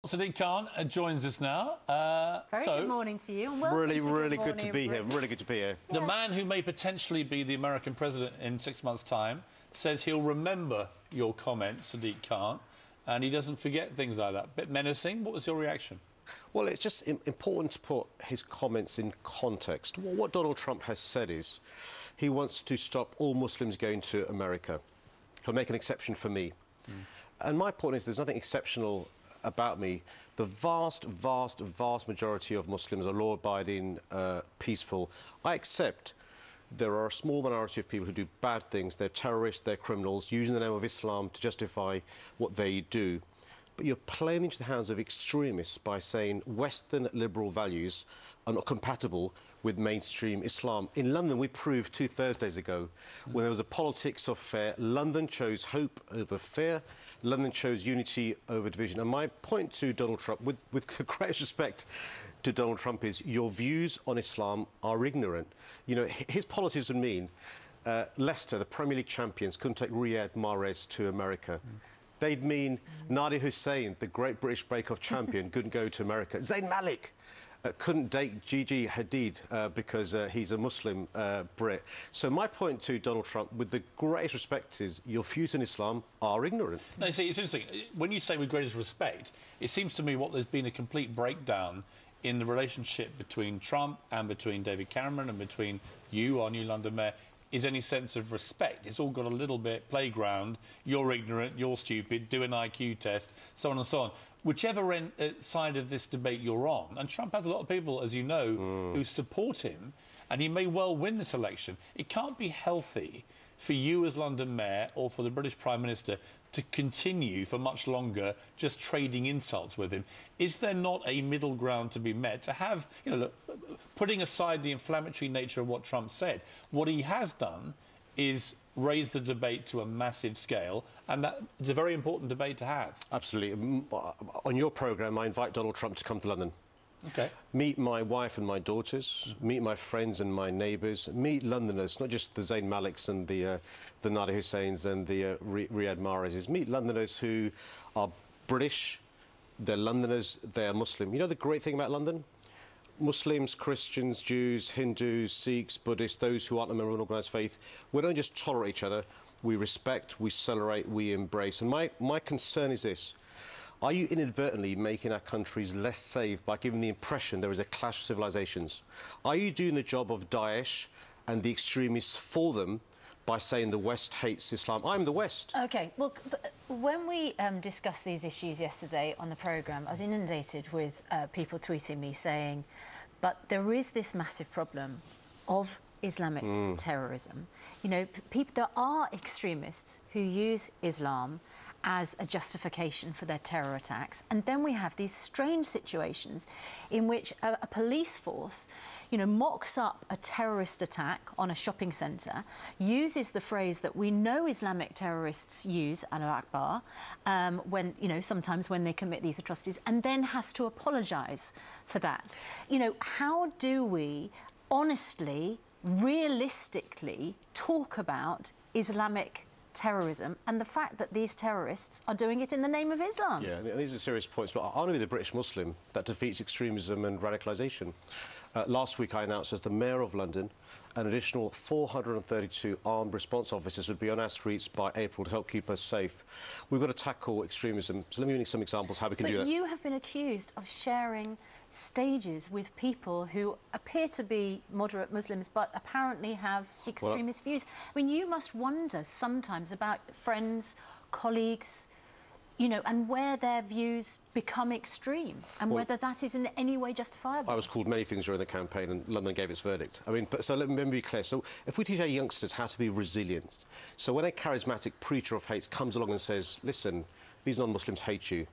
Sadiq Khan joins us now. Very good morning to you. And welcome really good to be here. Really good to be here. The man who may potentially be the American president in 6 months' time says he'll remember your comments, Sadiq Khan, and he doesn't forget things like that. Bit menacing. What was your reaction? Well, it's just important to put his comments in context. What Donald Trump has said is he wants to stop all Muslims going to America. He'll make an exception for me. And my point is there's nothing exceptional about me. The vast majority of Muslims are law-abiding, peaceful. I accept there are a small minority of people who do bad things. They're terrorists, they're criminals, using the name of Islam to justify what they do. But you're playing into the hands of extremists by saying Western liberal values are not compatible with mainstream Islam. In London, we proved 2 Thursdays ago, when there was a politics of fear, London chose hope over fear. London chose unity over division. And my point to Donald Trump, with the greatest respect to Donald Trump, is your views on Islam are ignorant. You know, his policies would mean Leicester, the Premier League champions, couldn't take Riyad Mahrez to America. They'd mean Nadia Hussain, the great British Bake-Off champion, couldn't go to America. Zayn Malik couldn't date Gigi Hadid because he's a Muslim Brit. So my point to Donald Trump, with the greatest respect, is your views on Islam are ignorant. No, see, it's interesting. When you say with greatest respect, it seems to me what there's been a complete breakdown in the relationship between Trump and between David Cameron and between you, our new London mayor, is any sense of respect. It's all got a little bit playground. You're ignorant, you're stupid, do an IQ test, so on and so on. Whichever side of this debate you're on, and Trump has a lot of people, as you know, who support him, and he may well win this election. It can't be healthy for you as London mayor or for the British Prime Minister to continue for much longer just trading insults with him. Is there not a middle ground to be met to have, you know, look, putting aside the inflammatory nature of what Trump said, what he has done is raise the debate to a massive scale, and that it's a very important debate to have. Absolutely. On your programme, I invite Donald Trump to come to London. Okay. Meet my wife and my daughters, meet my friends and my neighbours, meet Londoners, not just the Zayn Maliks and the Nadia Hussains and the Riyad Mahrezes. Meet Londoners who are British, they're Londoners, they're Muslim. You know the great thing about London? Muslims, Christians, Jews, Hindus, Sikhs, Buddhists, those who aren't a member of an organised faith, we don't just tolerate each other, we respect, we celebrate, we embrace. And my concern is this. Are you inadvertently making our countries less safe by giving the impression there is a clash of civilizations? Are you doing the job of Daesh and the extremists for them by saying the West hates Islam? I'm the West. OK, well, when we discussed these issues yesterday on the programme, I was inundated with people tweeting me saying, but there is this massive problem of Islamic terrorism. You know, there are extremists who use Islam as a justification for their terror attacks. And then we have these strange situations in which a police force, you know, mocks up a terrorist attack on a shopping centre, uses the phrase that we know Islamic terrorists use, Allahu Akbar, when, you know, sometimes when they commit these atrocities, and then has to apologise for that. You know, how do we honestly, realistically talk about Islamic terrorism and the fact that these terrorists are doing it in the name of Islam? Yeah, these are serious points, but I want to be the British Muslim that defeats extremism and radicalisation. Last week I announced as the Mayor of London an additional 432 armed response officers would be on our streets by April to help keep us safe. We've got to tackle extremism. So let me give you some examples how we can do that. But you have been accused of sharing stages with people who appear to be moderate Muslims but apparently have extremist views. I mean, you must wonder sometimes about friends, colleagues, you know, and where their views become extreme and whether that is in any way justifiable. I was called many things during the campaign and London gave its verdict. I mean, so let me be clear. So if we teach our youngsters how to be resilient, so when a charismatic preacher of hate comes along and says, listen, these non-Muslims hate you,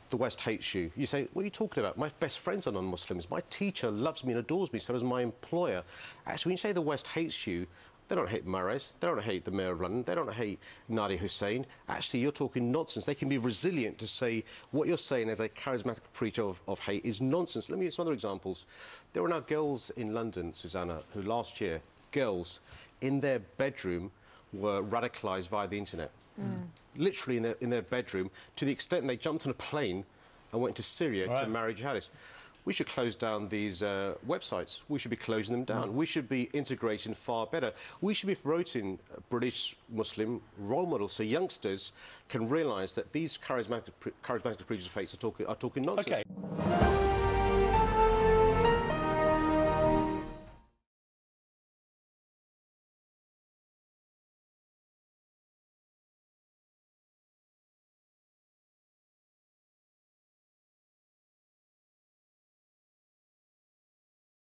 the West hates you, you say, what are you talking about? My best friends are non-Muslims. My teacher loves me and adores me, so does my employer. Actually, when you say the West hates you, they don't hate Mahrez, they don't hate the Mayor of London, they don't hate Nadia Hussain. Actually, you're talking nonsense. They can be resilient to say what you're saying as a charismatic preacher of hate is nonsense. Let me give you some other examples. There are now girls in London, Susanna, who last year, girls in their bedroom were radicalised via the internet. Literally in their bedroom, to the extent they jumped on a plane and went to Syria to Right. marry jihadists. We should close down these websites. We should be closing them down. We should be integrating far better. We should be promoting British Muslim role models so youngsters can realise that these charismatic preachers of faith are talking nonsense. Okay.